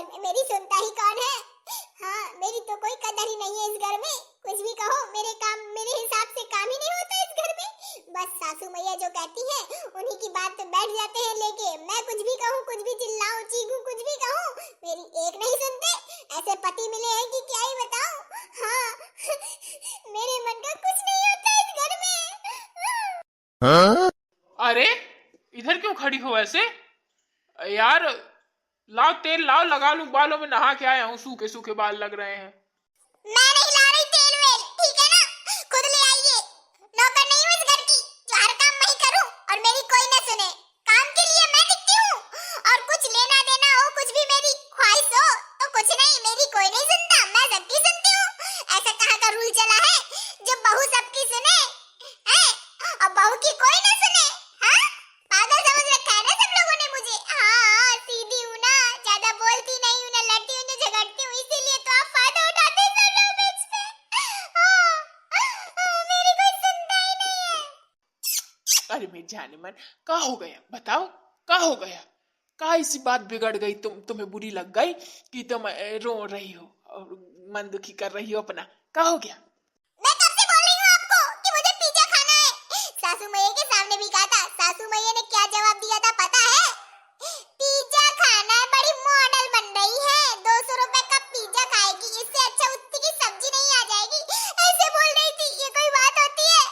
घर में मेरी सुनता ही कौन है? हाँ, मेरी तो कोई कदर ही नहीं है इस घर में। कुछ भी कहो, मेरे हिसाब से काम ही नहीं होता इस घर में। बस सासू मैया जो कहती है उन्हीं की बात पे बैठ जाते हैं लेके। मैं कुछ भी कहूँ, कुछ भी चिल्लाऊं, चीखूं, कुछ भी कहूँ, मेरी एक नहीं सुनते। ऐसे पति मिले हैं कि क्या ही बताऊं। हाँ, मेरे मन का कुछ नहीं होता इस घर में। हाँ? अरे इधर क्यों खड़ी हो ऐसे यार? लाओ तेल लाओ, लगा लूं बालों में, नहा के आया हूँ, सूखे सूखे बाल लग रहे हैं। मैं नहीं ला रही तेल वेल, ठीक है ना? खुद ले आइए। नौकर नहीं हूँ इस घर की जो हर काम मैं ही करूँ और मेरी कोई न सुने। काम के लिए मैं दिखती हूँ और कुछ लेना देना हो, कुछ भी मेरी ख्वाहिश हो तो कुछ नहीं, मेरी कोई नहीं सुनता, मैं सबकी सुनती हूँ। ऐसा कहाँ का रूल चला है जो बहू सबकी सुने हैं और बहू की कोई न सुने? हाँ, पागल समझ रखा है ना सब लोगों ने मुझे। हाँ, सीधी हूँ ना, ज्यादा बोलती नहीं हूँ, ना लड़ती हूँ ना झगड़ती हूँ, इसीलिए तो आप फायदा उठाते हैं सब लोग बीच में। मेरी कोई सुनता ही नहीं है। अरे मेरी जाने मन, क्या हो गया बताओ, क्या हो गया? क्या इसी बात बिगड़ गई? तुम्हें बुरी लग गई कि तुम रो रही हो और मन दुखी कर रही हो अपना? क्या हो गया? मैं कब से बोल रही हूँ आपको कि मुझे पिज्जा खाना है? सासू मैया के सामने भी कहा था। सासू मैया ने क्या जवाब दिया था पता है? पिज्जा खाना है, बड़ी मॉडल बन रही है, 200 रुपए का पिज्जा खाएगी, इससे अच्छा उत्ती की सब्जी नहीं आ जाएगी, ऐसे बोल रही थी। ये कोई बात होती है?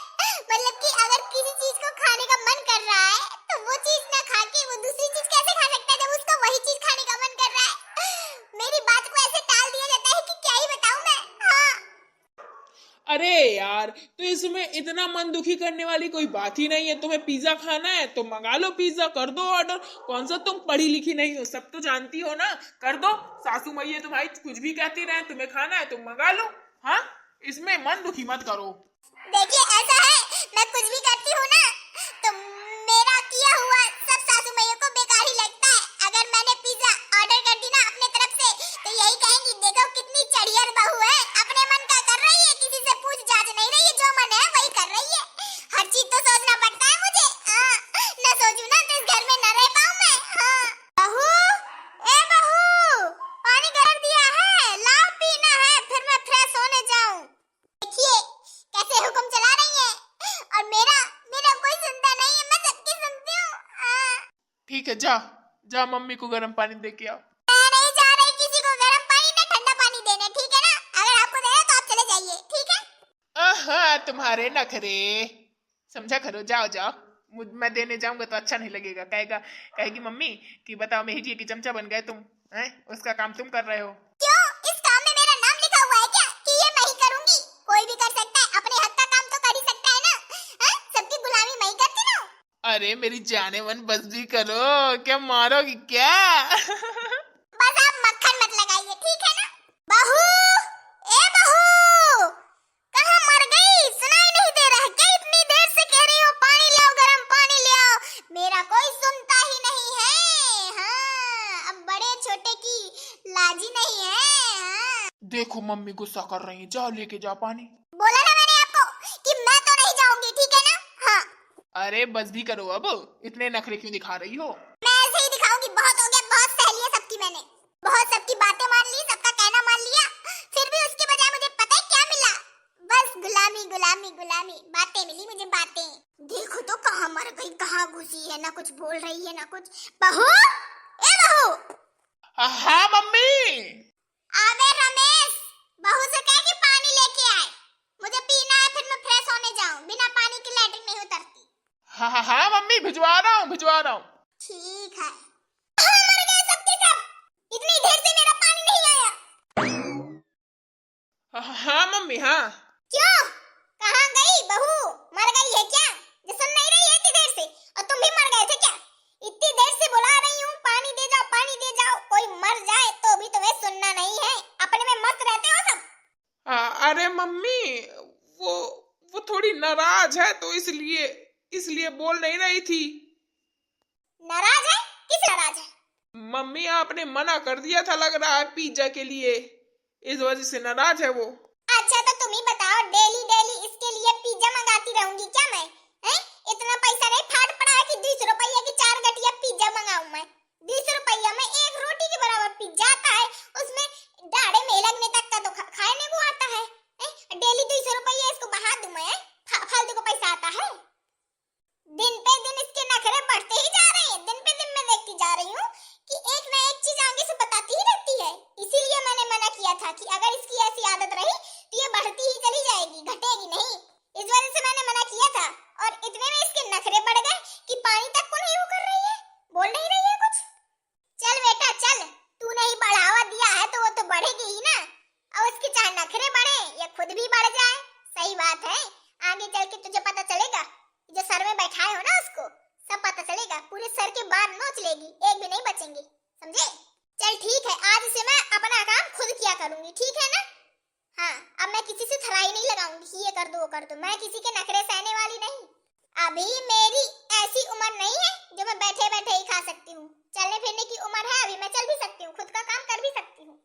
मतलब कि अगर किसी चीज को खाने का मन कर रहा है तो वो चीज ना खा के वो दूसरी चीज कैसे खा सकता है जब उसको वही चीज खाने का मन कर रहा है? मेरी बात को ऐसे टाल दिया जाता है कि क्या ही बताऊं मैं। हाँ, अरे यार, तो इसमें इतना मन दुखी करने वाली कोई बात ही नहीं है। तुम्हें पिज्जा खाना है तो मंगा लो, पिज्जा कर दो ऑर्डर। कौन सा तुम पढ़ी लिखी नहीं हो, सब तो जानती हो ना, कर दो। सासू मैया तुम्हारी कुछ भी कहती रहे, तुम्हें खाना है तुम मंगा लो। हाँ, इसमें मन दुखी मत करो। देखिए ऐसा है, मैं कुछ भी करती हूँ ना तो मेरा किया हुआ सब सासू मैया को बेकार ही लगता है। अगर मैंने पिज्जा ऑर्डर कर दी ना अपने तरफ से तो यही कहेंगी देखो कितनी चढ़ियर बहू है, अपने मन का कर रही है, किसी से पूछ जांच नहीं रही है, जो मन है वही कर रही है। हर चीज तो सोचना पड़ता है मुझे। हाँ, न सोचूं ना तो इस घर में न रह पाऊं मैं। हाँ, बहू, ए बहू, पानी कर दिया है, लाओ पीना है, फिर मैं फ्रेश होने जाऊं। देखिए कैसे हुक्म चला रही है और मेरा मेरा कोई सुनता नहीं है, मैं सबकी सुनती हूँ। ठीक है, जा जा मम्मी को गर्म पानी दे के आओ। मैं नहीं जा रही किसी को गर्म पानी ना ठंडा पानी देने, ठीक है ना? अगर आपको देना तो आप चले जाइए, ठीक है? हाँ, तुम्हारे नखरे समझा करो, जाओ जाओ। मैं देने जाऊंगा तो अच्छा नहीं लगेगा, कहेगी मम्मी कि बताओ मेहदी की चमचा बन गए तुम हैं, उसका काम तुम कर रहे हो। क्यों, इस काम में मेरा नाम लिखा हुआ है क्या कि ये मैं ही करूंगी? कोई भी कर सकता है, अपने हक का काम तो कर ही सकता है ना? हाँ? सबकी गुलामी मैं ही करती ना? अरे मेरी जाने मन, बस भी करो, क्या मारोगी क्या? बस आप मक्खन मत लगाइए, ठीक है ना? बहू, ए बहू, कहाँ मर गई? सुनाई नहीं दे रहा क्या? इतनी देर से कह रही हो पानी ले आओ, गर्म पानी ले आओ, मेरा कोई सुनता ही नहीं है। हाँ, अब बड़े छोटे की लाजी नहीं है। हाँ, देखो मम्मी गुस्सा कर रही है, जाओ लेके जाओ पानी। बोला ना मैंने आपको कि मैं तो नहीं जाऊंगी, ठीक है ना? हाँ, अरे बस भी करो, अब इतने नखरे क्यों दिखा रही हो? मैं ऐसे ही दिखाऊंगी, बहुत हो गया, बहुत सह लिया सबकी मैंने, बहुत सबकी बातें मान ली, सबका कहना मान लिया, फिर भी उसके बजाय मुझे पता है क्या मिला? बस गुलामी गुलामी गुलामी, बातें मिली मुझे, बातें। देखो तो कहाँ मर गई, कहाँ घुसी है, ना कुछ बोल रही है ना कुछ। बहू, ए बहू, हाँ मम्मी। आवे रमेश, बहू से कह कि पानी लेके आए, मुझे पीना है, फिर मैं फ्रेश होने जाऊं, बिना पानी के लैट्रिन नहीं उतरती। हाँ मम्मी, भिजवा रहा हूँ। ठीक है। कहाँ मर गए सबके सब? इतनी देर से मेरा पानी नहीं आया। हाँ मम्मी, हाँ। क्यों, कहाँ गई बहू? मर गई है क्या जो सुन नहीं रही है इतनी देर से? और तुम भी मर गए थे क्या? इतनी देर से बुला रही हूँ पानी दे जाओ, पानी दे जाओ, कोई मर जाए तो भी तुम्हें सुनना नहीं है, अपने में मस्त रहते हो सब। अरे मम्मी, वो थोड़ी नाराज है तो इसलिए बोल नहीं रही थी। नाराज है? किस नाराज है? मम्मी आपने मना कर दिया था लग रहा है पिज्जा के लिए, इस वजह से नाराज है वो। अच्छा तो तुम ही बताओ, डेली डेली इसके लिए पिज्जा मंगाती रहूंगी क्या मैं? हैं? इतना पैसा नहीं फाट पड़ा है कि 20 रुपया की 4 गठिया पिज्जा मंगाऊं मैं? 20 रुपया में एक रोटी के बराबर पिज्जा आता है बाकी अगर इसकी ऐसी आदत रही तो ये बढ़ती ही चली जाएगी, घटेगी नहीं। इस वजह से मैंने मना किया था। और इतने में इसके नखरे बढ़ गए कि पानी तक को नहीं वो कर रही है, बोल नहीं रही है कुछ। चल बेटा चल, तूने ही बढ़ावा दिया है तो वो तो बढ़ेगी ही ना। और उसके चाहे नखरे बढ़े या खुद भी बढ़ जाए, सही बात है। आगे चल के तुझे पता चलेगा, जो सर में बैठाए हो ना उसको सब पता चलेगा, पूरे सर के बाल नोच लेगी, एक भी नहीं बचेंगे, समझे। चल ठीक है, आज से मैं अपना काम खुद किया करूंगी, ठीक है ना। हाँ, अब मैं किसी से थराई नहीं लगाऊंगी कि ये कर दो वो कर दो, मैं किसी के नखरे सहने वाली नहीं। अभी मेरी ऐसी उम्र नहीं है जो मैं बैठे बैठे ही खा सकती हूँ। चलने फिरने की उम्र है, अभी मैं चल भी सकती हूँ, खुद का काम कर भी सकती हूँ।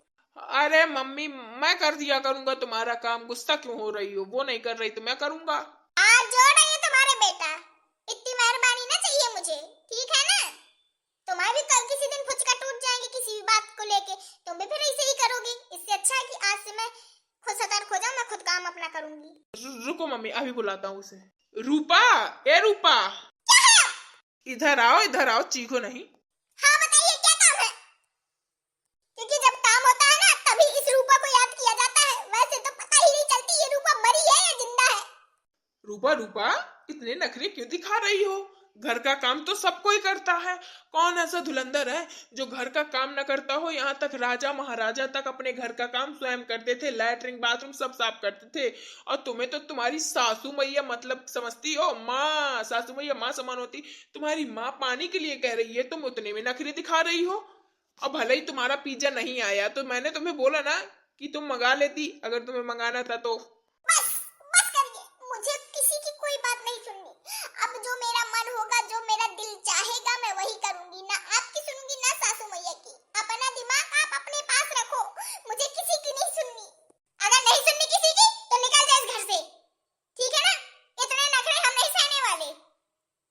अरे मम्मी, मैं कर दिया करूंगा तुम्हारा काम, गुस्सा क्यों हो रही हो? वो नहीं कर रही तो मैं करूंगा। आज जोड़ है तुम्हारे बेटा, इतनी मेहरबानी ना चाहिए मुझे, ठीक है ना। तुम्हारे भी कल किसी दिन फुचका टूट जाएंगे किसी भी बात को लेके, तुम भी फिर ऐसे ही करोगी। इससे अच्छा है कि आज से मैं खुद सतर्क हो जाऊं, मैं खुद काम अपना करूंगी। रुको मम्मी, अभी बुलाता हूँ उसे। रूपा, ए रूपा, इधर आओ, चीखो नहीं। हाँ बताइए क्या काम है? क्योंकि जब काम होता है ना तभी इस रूपा को याद किया जाता है, वैसे तो पता ही नहीं चलती ये रूपा मरी है या जिंदा है। रूपा, इतने नखरे क्यों दिखा रही हो? घर का काम तो सब कोई करता है, कौन ऐसा धुलंधर है जो घर का काम न करता हो? यहाँ तक राजा महाराजा तक अपने घर का काम स्वयं करते थे, लैट्रिन बाथरूम सब साफ करते थे। और तुम्हें तो तुम्हारी सासू मैया मतलब समझती हो, माँ, सासू मैया माँ समान होती। तुम्हारी माँ पानी के लिए कह रही है, तुम उतने में नखरे दिखा रही हो। अब भले ही तुम्हारा पिज्जा नहीं आया तो मैंने तुम्हें बोला ना कि तुम मंगा लेती, अगर तुम्हें मंगाना था तो। बस बस करिए, मुझे किसी की कोई बात नहीं सुननी। अब जो मेरा मन होगा, जो मेरा दिल चाहेगा मैं वही करूंगी, ना आपकी सुनूंगी ना सासू मैया की। अपना दिमाग आप अपने पास रखो, मुझे किसी की नहीं सुननी। अगर नहीं सुननी किसी की तो निकल जाए इस घर से, ठीक है ना। इतने नखरे हम नहीं सहने वाले,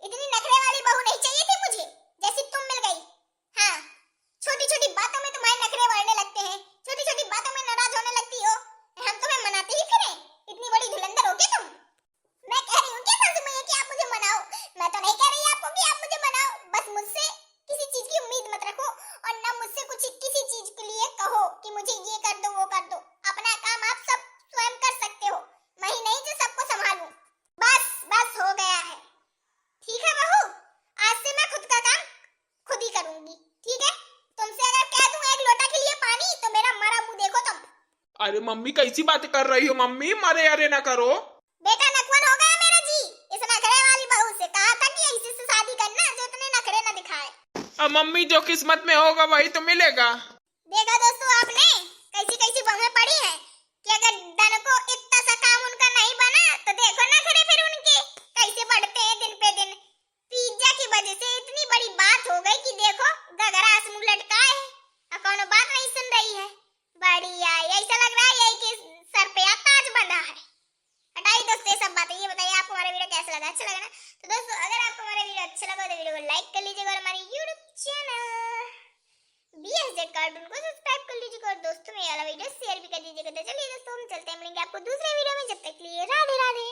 इतनी नखरे वाली बहू नहीं चाहिए थी मुझे, जैसी तुम मिल गई। हाँ, छोटी छोटी बातों में तुम्हारे नखरे बढ़ने लगते हैं, छोटी छोटी बातों में नाराज होने लगती हो। हम तुम्हें मनाते ही फिरें, इतनी बड़ी धुलंधर हो क्या तुम? मैं कह रही हूँ क्या सासू मैया कि आप मुझे मनाओ? मैं तो नहीं कह रही आपको कि आप मुझे मनाओ, बस मुझसे किसी चीज की उम्मीद मत रखो और ना मुझसे कुछ किसी चीज के लिए कहो कि मुझे ये कर दो वो कर दो। अपना काम आप सब स्वयं कर सकते हो, मैं ही नहीं जो सबको संभालूं। बस बस हो गया है, ठीक है बहू। आज से मैं खुद का काम खुद ही करूंगी, ठीक है। तुमसे अगर कह दूं एक लोटा के लिए पानी तो मेरा मरा मुंह देखो तुम। अरे मम्मी, कैसी बातें कर रही हो मम्मी? मरे अरे ना करो। बेटा नकवन हो गया मेरा जी, इस नखरे वाली बहू से कहा था कि ऐसे से शादी करना जो इतने नखरे न दिखाए। अब मम्मी, जो किस्मत में होगा वही तो मिलेगा। देखा दोस्तों आपने कैसी कैसी बहुएं पड़ी हैं कि अगर धन को इतना सा काम उनका नहीं बना तो देखो नखरे फिर उनके कैसे बढ़ते हैं दिन पे दिन। पिज्जा की वजह से इतनी बड़ी बात हो गई कि देखो गगरास मुंह लटकाए है और कौनो बात नहीं सुन रही है। बढ़िया, ऐसा लग रहा है यही के सर पे ताज बंधा है। हटाइए दोस्तों ये सब बातें, ये बताइए आपको हमारा वीडियो कैसा लगा? अच्छा लगा ना? तो दोस्तों अगर आपको हमारा वीडियो अच्छा लगा तो वीडियो को लाइक कर लीजिएगा और हमारे यूट्यूब चैनल BSZ कार्टून को सब्सक्राइब कर लीजिएगा और दोस्तों में ये वाला वीडियो शेयर भी कर दीजिएगा। तो चलिए दोस्तों हम चलते हैं, मिलेंगे आपको दूसरे वीडियो में, जब तक के लिए राधे राधे।